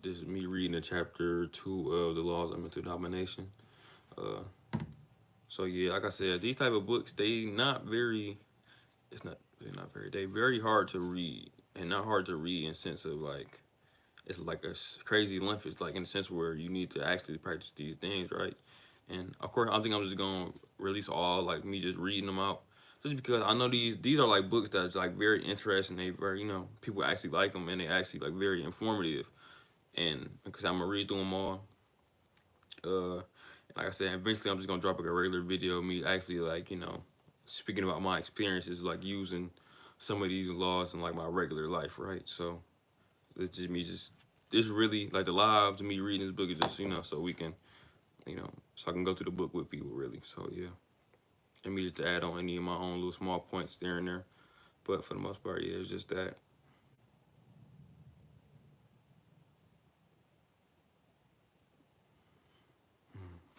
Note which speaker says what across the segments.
Speaker 1: This is me reading the chapter 2 of the Laws of Mental Domination. Uh, so yeah, like I said, these type of books they not very. It's not. They're not very. They very hard to read, and not hard to read in sense of like it's like a crazy length. It's like in the sense where you need to actually practice these things, right? And of course, I think I'm just gonna release all like me just reading them out, just because I know these are like books that's like very interesting. They very people actually like them and they actually like very informative. And because I'm gonna read through them all. Uh, like I said, eventually I'm just gonna drop like a regular video of me actually like speaking about my experiences like using some of these laws in like my regular life, right? So it's just me just this really like the lives of me reading this book is just so we can so I can go through the book with people really. So yeah, and me just to add on any of my own little small points there and there. But for the most part, yeah, it's just that.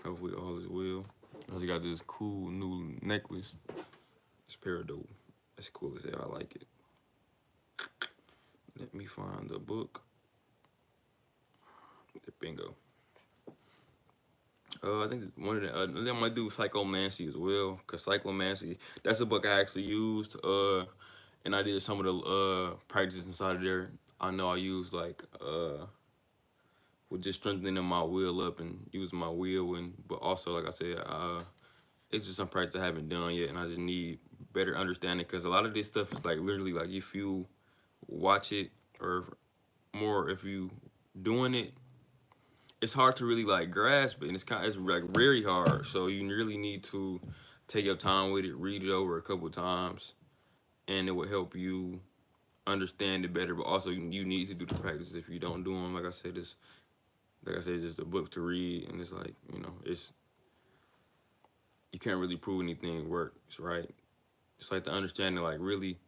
Speaker 1: Hopefully all is well. I just got this cool new necklace. It's peridot. It's cool as hell. I like it. Let me find the book. The bingo. I think one of the then I might do psychomancy as well, cause psychomancy that's a book I actually used. And I did some of the practices inside of there. I know I used like with just strengthening my will up and using my will, and but also like I said, it's just some practice I haven't done yet, and I just need better understanding because a lot of this stuff is like literally like if you watch it or more if you doing it, it's hard to really like grasp it, and it's like very hard. So you really need to take your time with it, read it over a couple times, and it will help you understand it better. But also you need to do the practice. If you don't do them, it's just a book to read, and it's like it's you can't really prove anything works, right? It's like the understanding, like really,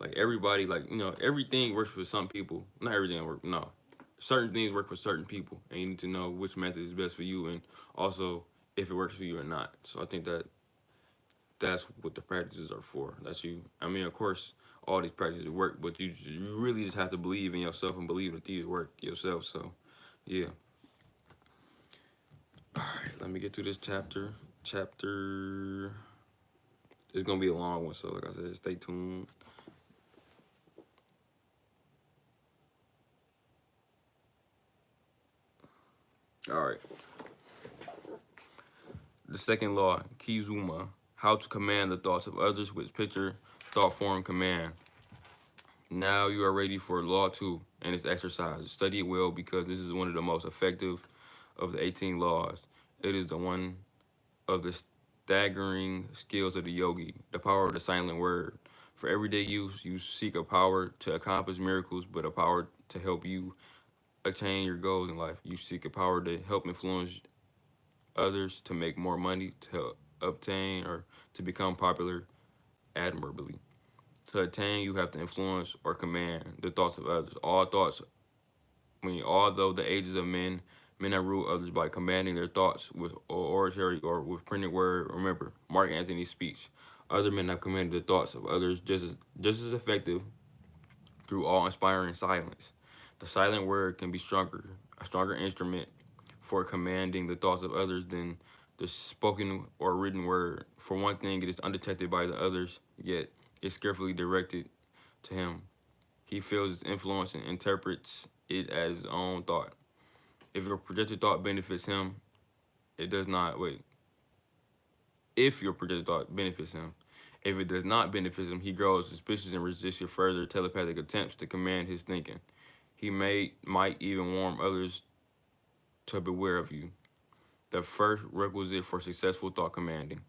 Speaker 1: like everybody, like everything works for some people. Not everything works. No, certain things work for certain people, and you need to know which method is best for you, and also if it works for you or not. So I think that's what the practices are for. That's you. I mean, of course, all these practices work, but you really just have to believe in yourself and believe that these work yourself. So, yeah. All right, let me get to this chapter. Chapter. It's gonna be a long one, so like I said, stay tuned. All right. The second law, Kizuma, how to command the thoughts of others with picture, thought form command. Now you are ready for law 2 and its exercise. Study it well because this is one of the most effective of the 18 laws. It is the one of the staggering skills of the yogi, the power of the silent word. For everyday use, you seek a power to accomplish miracles, but a power to help you attain your goals in life. You seek a power to help influence others, to make more money, to obtain or to become popular admirably. To attain, you have to influence or command the thoughts of others. All thoughts, although the ages of men have ruled others by commanding their thoughts with oratory or with printed word. Remember, Mark Antony's speech. Other men have commanded the thoughts of others just as effective through awe-inspiring silence. The silent word can be a stronger instrument for commanding the thoughts of others than the spoken or written word. For one thing, it is undetected by the others, yet is carefully directed to him. He feels its influence and interprets it as his own thought. If your projected thought benefits him, it does not wait. If your projected thought benefits him, if it does not benefit him, he grows suspicious and resists your further telepathic attempts to command his thinking. He might even warn others to beware of you. The first requisite for successful thought commanding.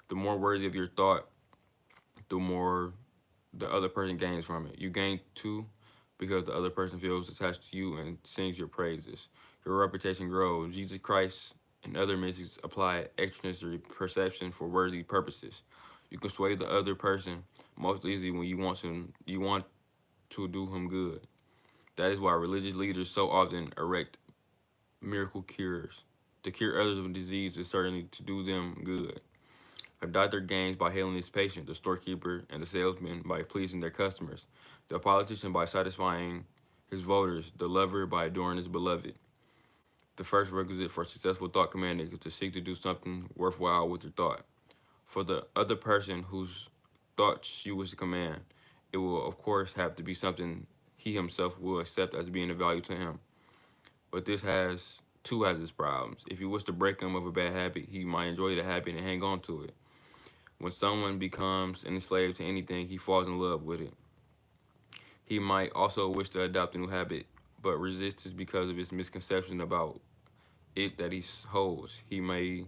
Speaker 1: The more worthy of your thought, the more the other person gains from it. You gain too because the other person feels attached to you and sings your praises. Your reputation grows. Jesus Christ and other mystics apply extrasensory perception for worthy purposes. You can sway the other person most easily when you want to do him good. That is why religious leaders so often erect miracle cures. To cure others of a disease is certainly to do them good. A doctor gains by healing his patient, the storekeeper and the salesman by pleasing their customers, the politician by satisfying his voters, the lover by adoring his beloved. The first requisite for successful thought commanding is to seek to do something worthwhile with your thought. For the other person whose thoughts you wish to command, it will of course have to be something he himself will accept as being of value to him. But this has its problems. If you wish to break him of a bad habit, he might enjoy the habit and hang on to it. When someone becomes an enslaved to anything, he falls in love with it. He might also wish to adopt a new habit, but resists because of his misconception about it that he holds. He might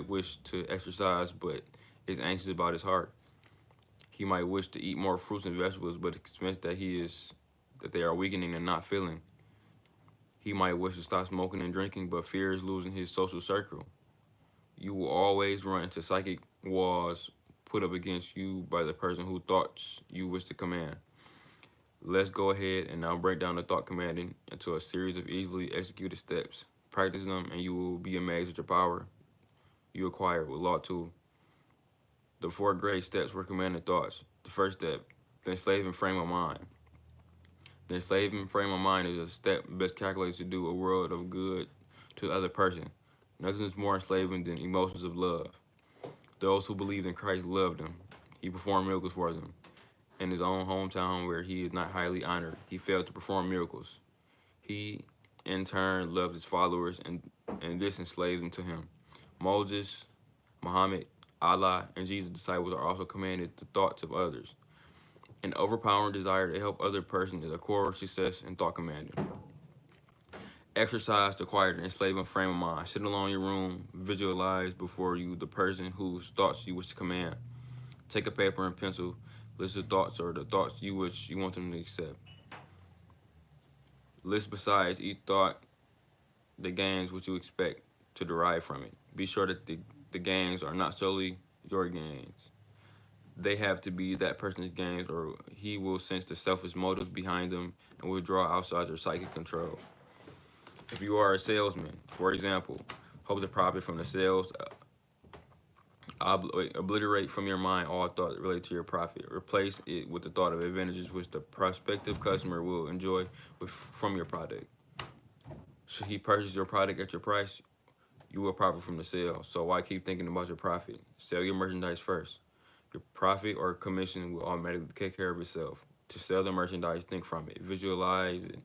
Speaker 1: wish to exercise, but is anxious about his heart. He might wish to eat more fruits and vegetables, but is convinced that they are weakening and not filling. He might wish to stop smoking and drinking, but fears losing his social circle. You will always run into psychic walls put up against you by the person whose thoughts you wish to command. Let's go ahead and now break down the thought commanding into a series of easily executed steps. Practice them and you will be amazed at your power you acquire with Law 2. The 4 great steps for commanding thoughts. The first step, the enslaving frame of mind. The enslaving frame of mind is a step best calculated to do a world of good to the other person. Nothing is more enslaving than emotions of love. Those who believed in Christ loved him. He performed miracles for them. In his own hometown where he is not highly honored, he failed to perform miracles. He, in turn, loved his followers and this enslaved them to him. Moses, Muhammad, Allah, and Jesus' disciples are also commanded the thoughts of others. An overpowering desire to help other person is a core success in thought commanding. Exercise to acquire an enslaving frame of mind. Sit alone in your room, visualize before you the person whose thoughts you wish to command. Take a paper and pencil, list the thoughts or the thoughts you want them to accept. List besides each thought the gains which you expect to derive from it. Be sure that the gains are not solely your gains. They have to be that person's gains, or he will sense the selfish motives behind them and withdraw outside your psychic control. If you are a salesman, for example, hope to profit from the sales. Obliterate from your mind all thought related to your profit. Replace it with the thought of advantages which the prospective customer will enjoy from your product. Should he purchase your product at your price, you will profit from the sale. So why keep thinking about your profit? Sell your merchandise first. Your profit or commission will automatically take care of itself. To sell the merchandise, think from it. Visualize it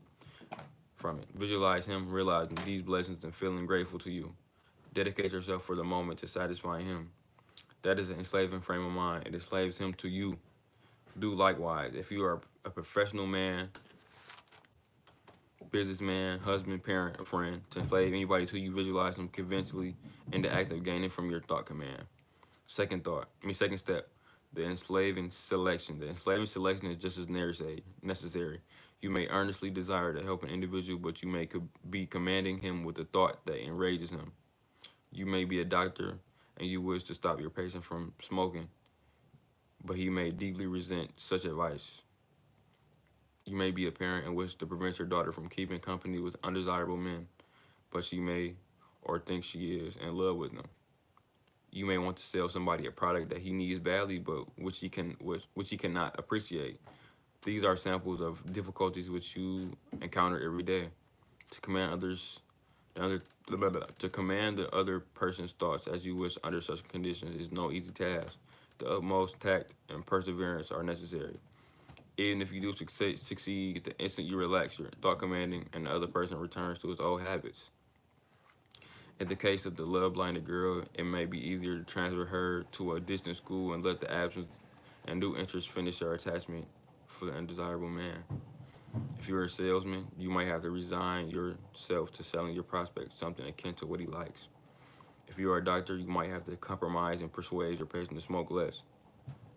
Speaker 1: from it. Visualize him realizing these blessings and feeling grateful to you. Dedicate yourself for the moment to satisfying him. That is an enslaving frame of mind. It enslaves him to you. Do likewise. If you are a professional man, businessman, husband, parent, or friend, to enslave anybody to you, visualize them convincingly in the act of gaining from your thought command. Second step, the enslaving selection. The enslaving selection is just as necessary. You may earnestly desire to help an individual, but you may be commanding him with a thought that enrages him. You may be a doctor and you wish to stop your patient from smoking, but he may deeply resent such advice. You may be a parent and wish to prevent your daughter from keeping company with undesirable men, but she may or thinks she is in love with them. You may want to sell somebody a product that he needs badly, but which he cannot appreciate. These are samples of difficulties which you encounter every day. To command the other person's thoughts as you wish under such conditions is no easy task. The utmost tact and perseverance are necessary. Even if you do succeed, the instant you relax your thought commanding and the other person returns to his old habits. In the case of the love-blinded girl, it may be easier to transfer her to a distant school and let the absence and new interest finish her attachment for the undesirable man. If you're a salesman, you might have to resign yourself to selling your prospect something akin to what he likes. If you are a doctor, you might have to compromise and persuade your patient to smoke less.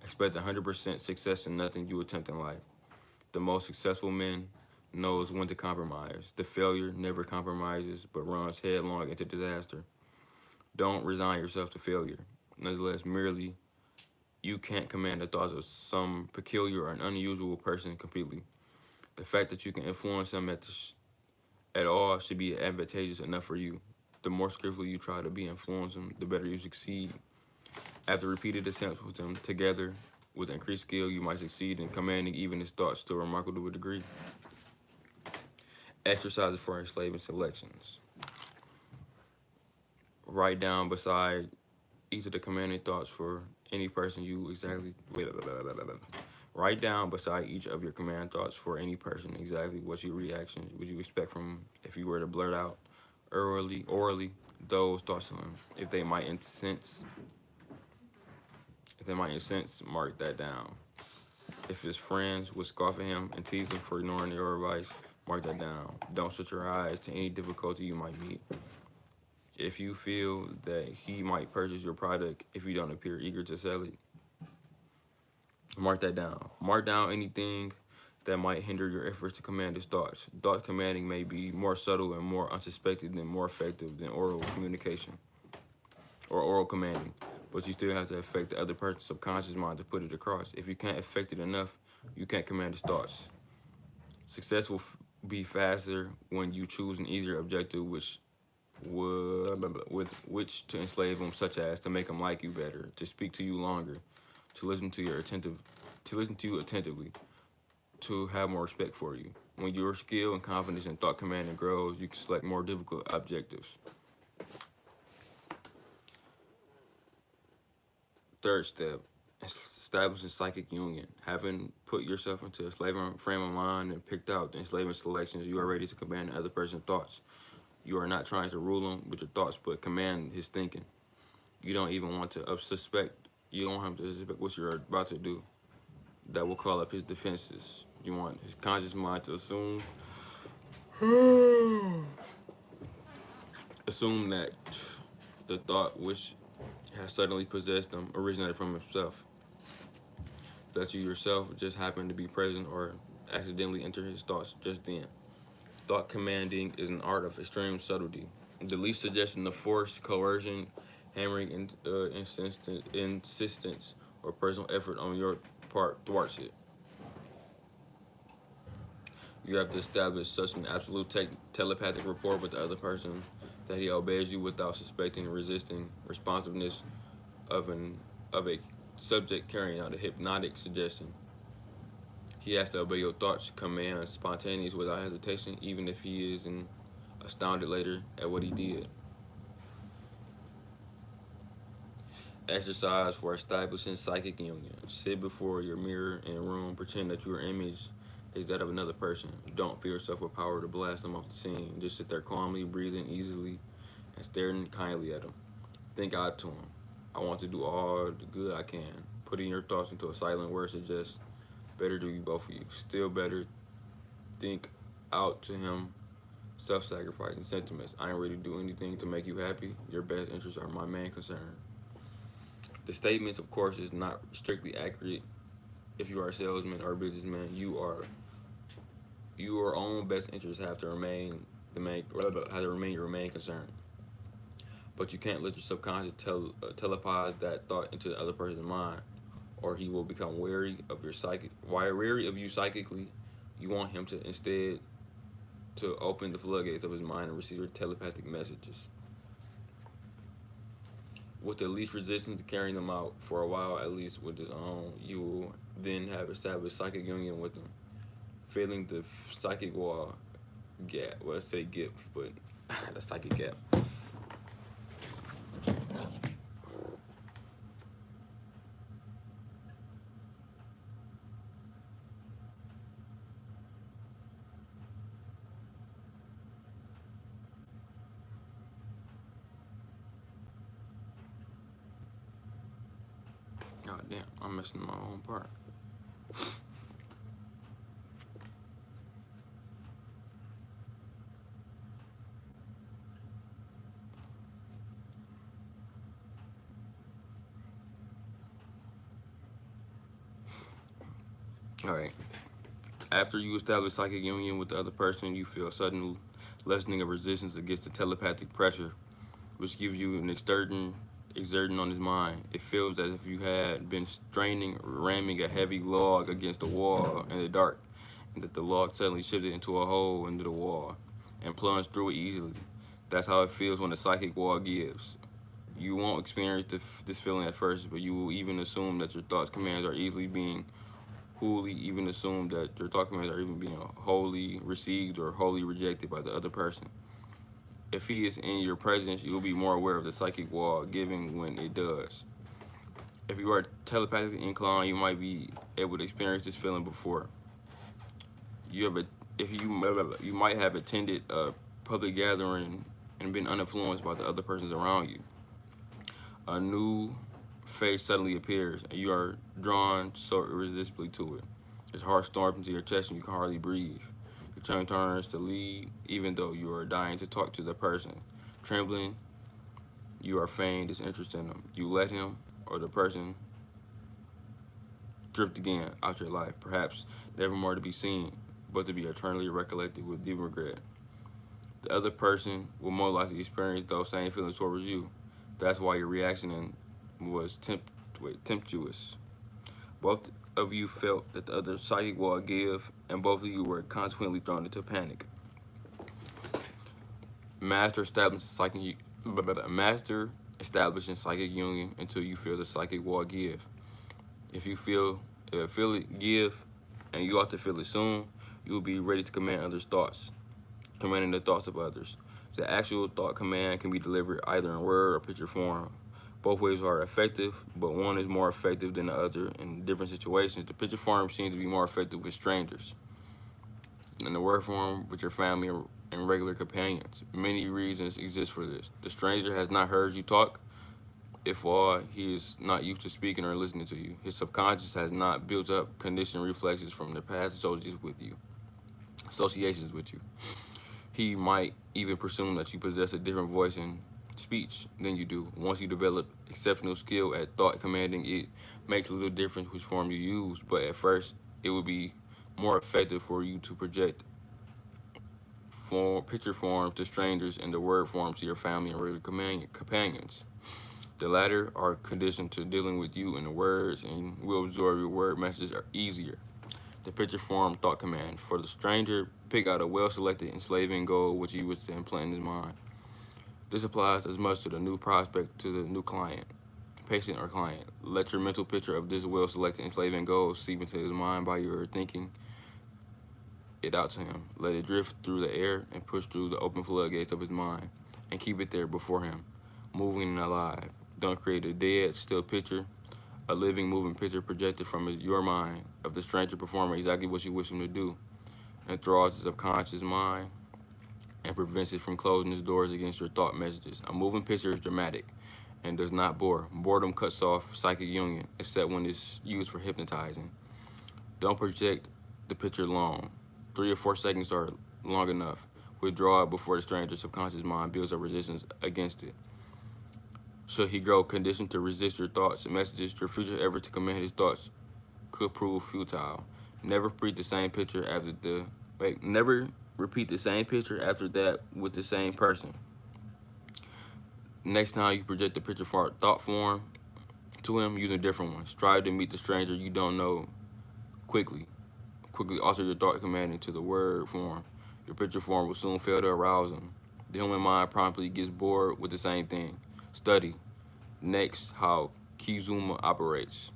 Speaker 1: Expect 100% success in nothing you attempt in life. The most successful man knows when to compromise. The failure never compromises, but runs headlong into disaster. Don't resign yourself to failure. Nonetheless, merely you can't command the thoughts of some peculiar or unusual person completely. The fact that you can influence them at all should be advantageous enough for you. The more skillfully you try to be influencing, the better you succeed. After repeated attempts with them together, with increased skill, you might succeed in commanding even his thoughts to a remarkable degree. Exercises for enslavement selections. Write down beside each of the commanding thoughts for any person you exactly. Write down beside each of your command thoughts for any person exactly what your reactions would you expect from if you were to blurt out orally those thoughts to them. If they might incense, mark that down. If his friends would scoff at him and tease him for ignoring your advice, mark that down. Don't shut your eyes to any difficulty you might meet. If you feel that he might purchase your product if you don't appear eager to sell it, mark that down. Mark down anything that might hinder your efforts to command his thoughts. Thought commanding may be more subtle and more unsuspected and more effective than oral communication or oral commanding, but you still have to affect the other person's subconscious mind to put it across. If you can't affect it enough, you can't command his thoughts. Success will be faster when you choose an easier objective, with which to enslave them, such as to make them like you better, to speak to you longer, to listen to you attentively, to have more respect for you. When your skill and confidence in thought commanding grows, you can select more difficult objectives. Third step, establishing psychic union. Having put yourself into a enslaving frame of mind and picked out the enslaving selections, you are ready to command the other person's thoughts. You are not trying to rule him with your thoughts, but command his thinking. You don't even want to suspect. You don't have to suspect what you're about to do. That will call up his defenses. You want his conscious mind to assume that the thought which has suddenly possessed them originated from himself. That you yourself just happened to be present or accidentally enter his thoughts just then. Thought commanding is an art of extreme subtlety. The least suggestion of force, coercion, hammering, insistence, or personal effort on your part thwarts it. You have to establish such an absolute telepathic rapport with the other person that he obeys you without suspecting and resisting responsiveness of a subject carrying out a hypnotic suggestion. He has to obey your thoughts, commands, spontaneous without hesitation, even if he is astounded later at what he did. Exercise for establishing psychic union. Sit before your mirror in a room, pretend that your image is that of another person. Don't feel yourself with power to blast them off the scene. Just sit there calmly, breathing easily, and staring kindly at him. Think out to him. I want to do all the good I can. Putting your thoughts into a silent word suggests better to you, both of you. Still better, think out to him self-sacrificing sentiments. I ain't ready to do anything to make you happy. Your best interests are my main concern. The statements, of course, is not strictly accurate. If you are a salesman or a businessman, your own best interests have to remain your main concern. But you can't let your subconscious telepathize that thought into the other person's mind, or he will become wary of you psychically. You want him to instead to open the floodgates of his mind and receive your telepathic messages. With the least resistance to carrying them out for a while, at least with his own, you will then have established psychic union with him. Filling the psychic wall gap. Well, let's say gift, but the psychic gap. Oh damn, I'm missing my own part. All right. After you establish psychic union with the other person, you feel a sudden lessening of resistance against the telepathic pressure, which gives you an exerting on his mind. It feels as if you had been ramming a heavy log against a wall in the dark, and that the log suddenly shifted into a hole into the wall and plunged through it easily. That's how it feels when the psychic wall gives. You won't experience this feeling at first, but you will even assume that your thoughts commands are easily being wholly even assume that your thought commands are even being wholly received or wholly rejected by the other person. If he is in your presence, you will be more aware of the psychic wall giving when it does. If you are telepathically inclined, you might be able to experience this feeling before. You have a, if you might have attended a public gathering and been uninfluenced by the other persons around you. A new face suddenly appears, and you are drawn so irresistibly to it. Its heart storms into your chest, and you can hardly breathe. Your tongue turns to lead, even though you are dying to talk to the person. Trembling, you are feigned disinterest in them. You let him or the person drift again out your life, perhaps never more to be seen, but to be eternally recollected with deep regret. The other person will more likely experience those same feelings towards you. That's why your reaction was tempestuous. Both of you felt that the other psychic wall give, and both of you were consequently thrown into panic. Master establishing psychic union until you feel the psychic wall give. If you feel it give, and you ought to feel it soon, you will be ready to command others' thoughts, commanding the thoughts of others. The actual thought command can be delivered either in word or picture form. Both ways are effective, but one is more effective than the other in different situations. The picture form seems to be more effective with strangers, and the word form with your family and regular companions. Many reasons exist for this. The stranger has not heard you talk. If all, he is not used to speaking or listening to you. His subconscious has not built up conditioned reflexes from the past associations with you. He might even presume that you possess a different voice and speech than you do. Once you develop exceptional skill at thought commanding, it makes little difference which form you use, but at first it would be more effective for you to project picture form to strangers and the word form to your family and regular companions. The latter are conditioned to dealing with you in the words and will absorb your word messages are easier. The picture form thought command. For the stranger, pick out a well-selected enslaving goal which you wish to implant in his mind. This applies as much to the new prospect to the new client, patient or client. Let your mental picture of this well-selected enslaving goal seep into his mind by your thinking it out to him. Let it drift through the air and push through the open floodgates of his mind, and keep it there before him, moving and alive. Don't create a dead, still picture, a living, moving picture projected from your mind of the stranger performing exactly what you wish him to do, enthralls his subconscious mind and prevents it from closing its doors against your thought messages. A moving picture is dramatic and does not bore. Boredom cuts off psychic union, except when it's used for hypnotizing. Don't project the picture long. 3 or 4 seconds are long enough. Withdraw it before the stranger's subconscious mind builds up resistance against it. Should he grow conditioned to resist your thoughts and messages, your future effort to command his thoughts could prove futile. Never repeat the same picture after that with the same person. Next time you project the picture for thought form to him, use a different one. Strive to meet the stranger you don't know quickly. Quickly alter your thought command into the word form. Your picture form will soon fail to arouse him. The human mind promptly gets bored with the same thing. Study. Next, how Kizuma operates.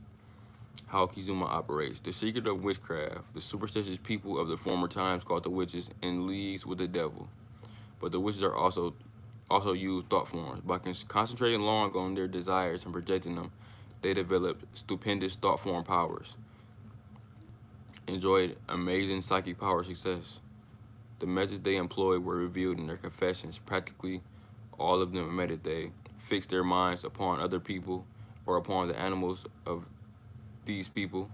Speaker 1: The secret of witchcraft. The superstitious people of the former times called the witches in leagues with the devil. But the witches are also use thought forms. By concentrating long on their desires and projecting them, they developed stupendous thought form powers. Enjoyed amazing psychic power success. The methods they employed were revealed in their confessions. Practically all of them admitted they fixed their minds upon other people or upon the animals of these people,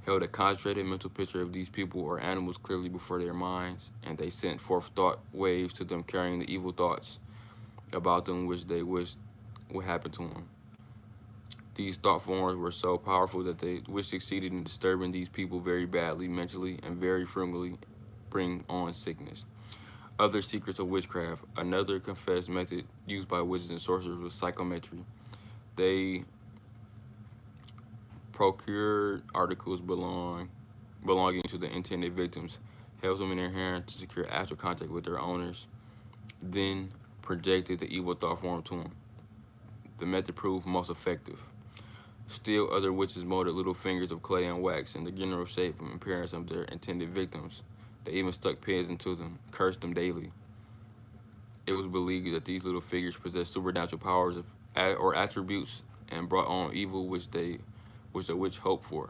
Speaker 1: held a concentrated mental picture of these people or animals clearly before their minds, and they sent forth thought waves to them carrying the evil thoughts about them which they wished would happen to them. These thought forms were so powerful that they which succeeded in disturbing these people very badly mentally and very frequently bring on sickness. Other secrets of witchcraft. Another confessed method used by witches and sorcerers was psychometry. They procured articles belonging to the intended victims, held them in their hand to secure actual contact with their owners, then projected the evil thought form to them. The method proved most effective. Still, other witches molded little fingers of clay and wax in the general shape and appearance of their intended victims. They even stuck pins into them, cursed them daily. It was believed that these little figures possessed supernatural powers or attributes and brought on evil which the witch hoped for.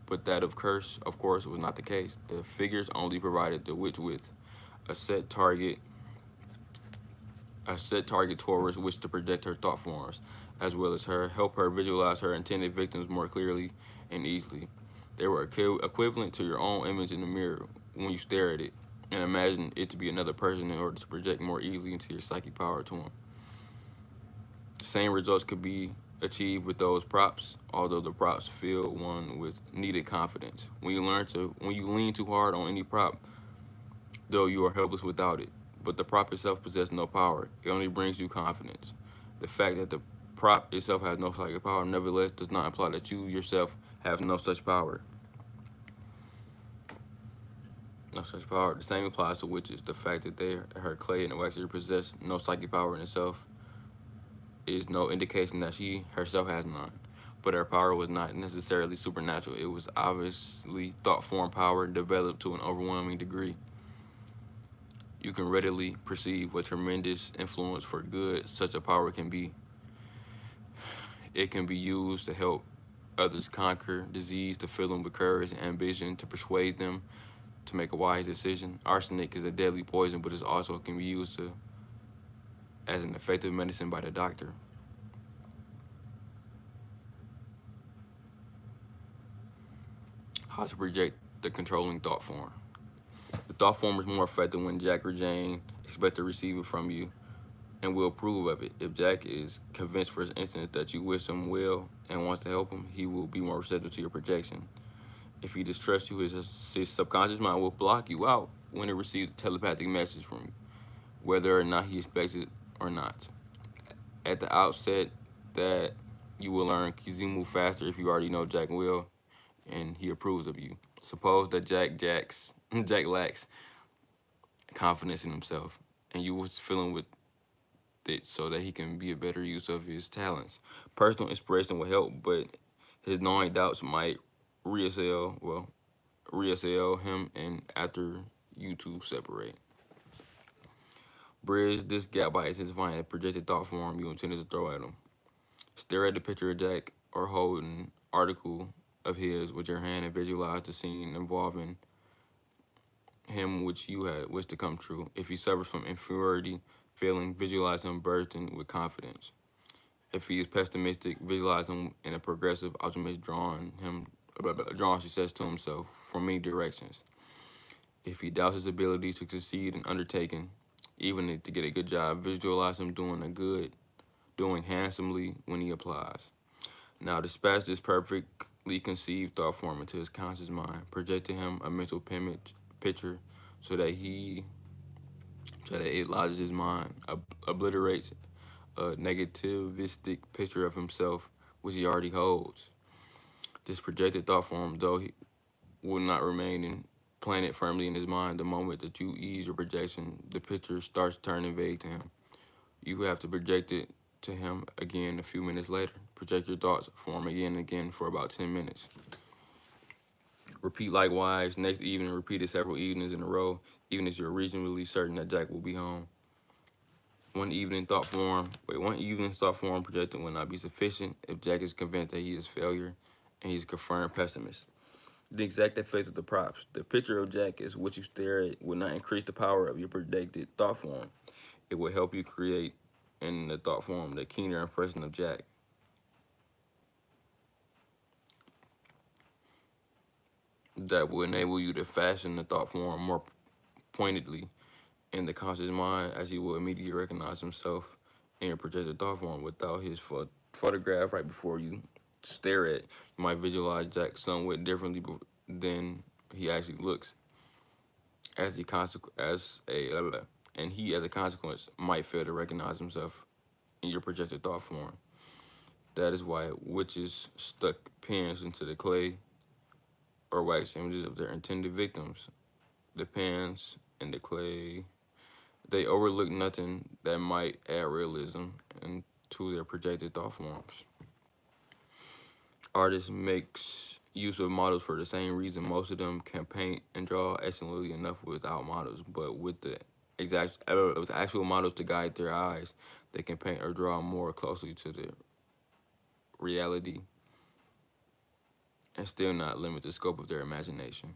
Speaker 1: But that of curse, of course, was not the case. The figures only provided the witch with a set target, towards which to project her thought forms, as well as help her visualize her intended victims more clearly and easily. They were equivalent to your own image in the mirror when you stare at it and imagine it to be another person in order to project more easily into your psychic power to them. The same results could be achieved with those props, although the props fill one with needed confidence. When you lean too hard on any prop, though you are helpless without it. But the prop itself possesses no power. It only brings you confidence. The fact that the prop itself has no psychic power, nevertheless, does not imply that you yourself have no such power. No such power. The same applies to witches. The fact that her clay and the waxer possess no psychic power in itself is no indication that she herself has none. But her power was not necessarily supernatural. It was obviously thought form power developed to an overwhelming degree. You can readily perceive what tremendous influence for good such a power can be. It can be used to help others conquer disease, to fill them with courage and ambition, to persuade them to make a wise decision. Arsenic is a deadly poison, but it also can be used as an effective medicine by the doctor. How to project the controlling thought form. The thought form is more effective when Jack or Jane expect to receive it from you and will approve of it. If Jack is convinced, for instance, that you wish him well and wants to help him, he will be more receptive to your projection. If he distrusts you, his subconscious mind will block you out when it receives a telepathic message from you, whether or not he expects it or not. At the outset, that you will learn Kizuma faster if you already know Jack well and he approves of you. Suppose that Jack lacks confidence in himself, and you was feeling with it so that he can be a better use of his talents. Personal inspiration will help, but his gnawing doubts might reassail him, and after you two separate. Bridge this gap by intensifying the projected thought form you intended to throw at him. Stare at the picture of Jack or hold an article of his with your hand and visualize the scene involving him which you had wished to come true. If he suffers from inferiority feeling, visualize him bursting with confidence. If he is pessimistic, visualize him in a progressive, optimist, drawing success to himself from many directions. If he doubts his ability to succeed in undertaking, even to get a good job, visualize him doing handsomely when he applies. Now dispatch this perfectly conceived thought form into his conscious mind. Project to him a mental picture so that it lodges his mind, obliterates a negativistic picture of himself which he already holds. This projected thought form, though he will not remain planted firmly in his mind, the moment that you ease your projection, the picture starts turning vague to him. You have to project it to him again a few minutes later. Project your thoughts form again and again for about 10 minutes. Repeat likewise. Next evening, repeat it several evenings in a row, even if you're reasonably certain that Jack will be home. One evening thought form projected will not be sufficient if Jack is convinced that he is failure and he's a confirmed pessimist. The exact effect of the props. The picture of Jack is what you stare at will not increase the power of your projected thought form. It will help you create in the thought form the keener impression of Jack. That will enable you to fashion the thought form more pointedly in the conscious mind, as he will immediately recognize himself in your projected thought form without his photograph right before you stare at. You might visualize Jack somewhat differently than he actually looks, as a consequence, might fail to recognize himself in your projected thought form. That is why witches stuck pins into the clay or wax images of their intended victims. The pins and the clay, they overlook nothing that might add realism into their projected thought forms. Artists makes use of models for the same reason. Most of them can paint and draw excellently enough without models, but with actual models to guide their eyes, they can paint or draw more closely to the reality and still not limit the scope of their imagination.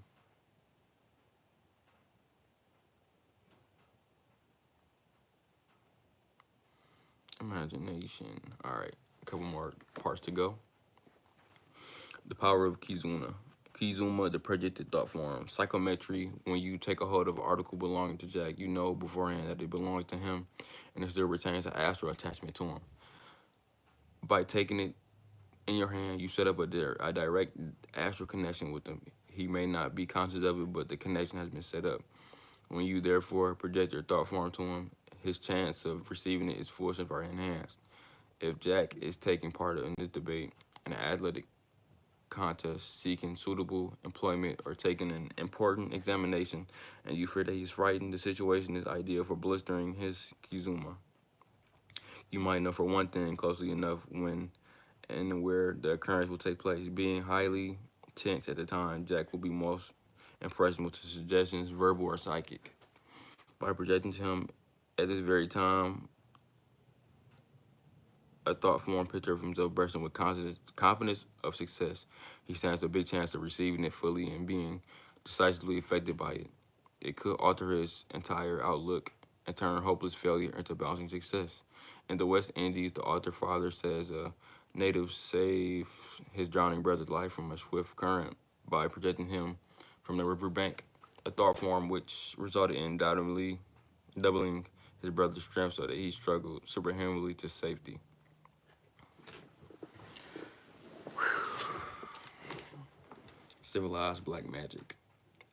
Speaker 1: Imagination. All right, a couple more parts to go. The power of Kizuna. Kizuma, the projected thought form. Psychometry, when you take a hold of an article belonging to Jack, you know beforehand that it belongs to him and it still retains an astral attachment to him. By taking it in your hand, you set up a direct astral connection with him. He may not be conscious of it, but the connection has been set up. When you therefore project your thought form to him, his chance of receiving it is forced or enhanced. If Jack is taking part in this debate, an athletic contest, seeking suitable employment, or taking an important examination, and you fear that he's frightened, the situation is ideal for blistering his Kizuma. You might know for one thing closely enough when and where the occurrence will take place. Being highly tense at the time, Jack will be most impressionable to suggestions, verbal or psychic. By projecting to him at this very time a thought form picture of himself bursting with confidence of success, he stands a big chance of receiving it fully and being decisively affected by it. It could alter his entire outlook and turn hopeless failure into bouncing success. In the West Indies, the author father says a native saved his drowning brother's life from a swift current by projecting him from the riverbank, a thought form which resulted in undoubtedly doubling his brother's strength so that he struggled superhumanly to safety. Civilized black magic.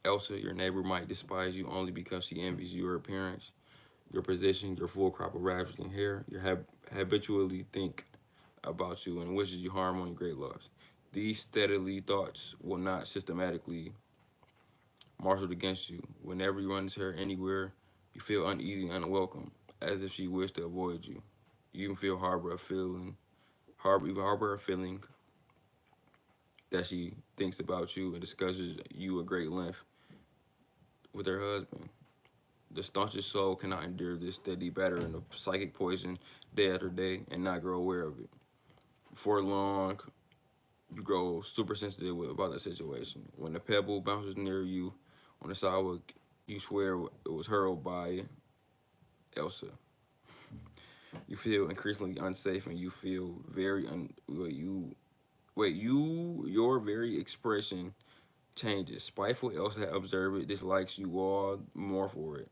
Speaker 1: Elsa, your neighbor, might despise you only because she envies your appearance, your position, your full crop of raveling hair. You habitually think about you and wishes you harm on your great loss. These steadily thoughts will not systematically marshaled against you. Whenever you run into her anywhere, you feel uneasy and unwelcome, as if she wished to avoid you. You even feel harbor a feeling that she thinks about you and discusses you at great length with her husband. The staunchest soul cannot endure this steady battering of psychic poison day after day and not grow aware of it. Before long, you grow super sensitive about the situation. When a pebble bounces near you on the sidewalk, you swear it was hurled by Elsa. You feel increasingly unsafe and you feel very your very expression changes. Spiteful Elsa observes it, dislikes you all more for it,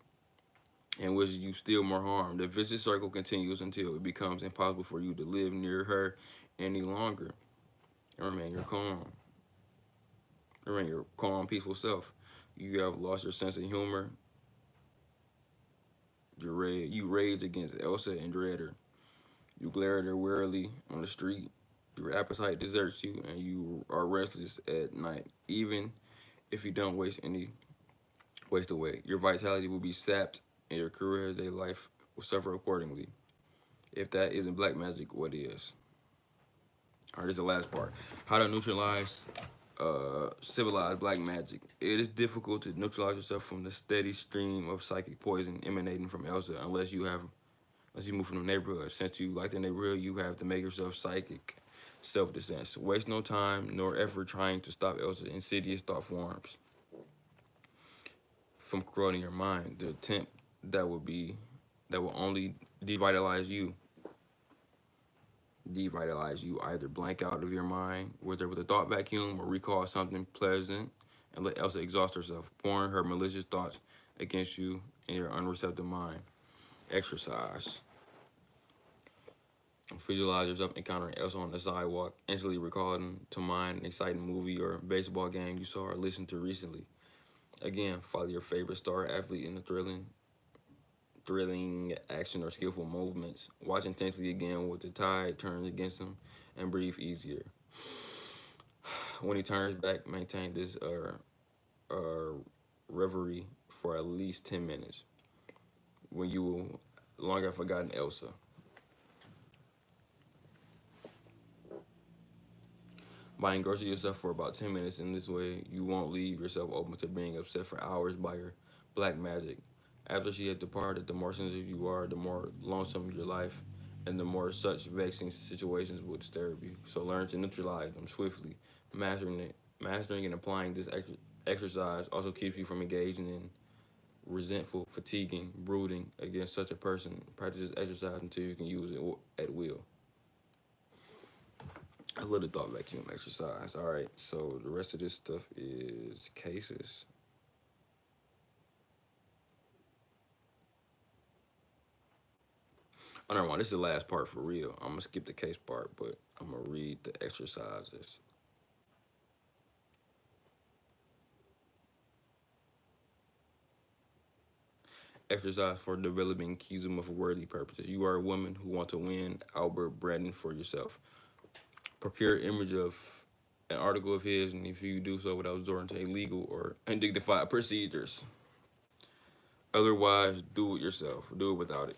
Speaker 1: and wishes you still more harm. The vicious circle continues until it becomes impossible for you to live near her any longer. And remain your calm. Remain your calm, peaceful self. You have lost your sense of humor. You rage against Elsa and dread her. You glare at her wearily on the street. Your appetite deserts you, and you are restless at night. Even if you don't waste away, your vitality will be sapped, and your career day life will suffer accordingly. If that isn't black magic, what is? All right, this is the last part. How to neutralize civilized black magic. It is difficult to neutralize yourself from the steady stream of psychic poison emanating from Elsa unless you move from the neighborhood. Since you like the neighborhood, you have to make yourself psychic self-defense. Waste no time nor effort trying to stop Elsa's insidious thought forms from corroding your mind. The attempt that will only devitalize you, either blank out of your mind, whether with a thought vacuum or recall something pleasant, and let Elsa exhaust herself, pouring her malicious thoughts against you in your unreceptive mind. Exercise. Visualize yourself encountering Elsa on the sidewalk, instantly recalling to mind an exciting movie or baseball game you saw or listened to recently. Again, follow your favorite star athlete in the thrilling action or skillful movements. Watch intensely again with the tide turns against him and breathe easier. When he turns back, maintain this reverie for at least 10 minutes when you will long have forgotten Elsa. by engrossing yourself for about 10 minutes in this way, you won't leave yourself open to being upset for hours by your black magic. After she has departed, the more sensitive you are, the more lonesome your life, and the more such vexing situations will disturb you. So learn to neutralize them swiftly. Mastering and applying this exercise also keeps you from engaging in resentful, fatiguing, brooding against such a person. Practice this exercise until you can use it at will. A little thought vacuum exercise. All right, so the rest of this stuff is cases. Oh, never mind. This is the last part for real. I'm gonna skip the case part, but I'm gonna read the exercises. Exercise for developing Kizuma for worthy purposes. You are a woman who want to win Albert Brandon for yourself. Procure an image of an article of his, and if you do so without resorting to illegal or undignified procedures. Otherwise, do it yourself. Do it without it.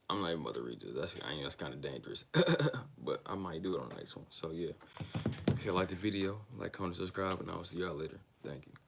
Speaker 1: I'm not even about to read this. That's kind of dangerous, but I might do it on the next one. So yeah, if you like the video, like, comment, subscribe, and I'll see y'all later. Thank you.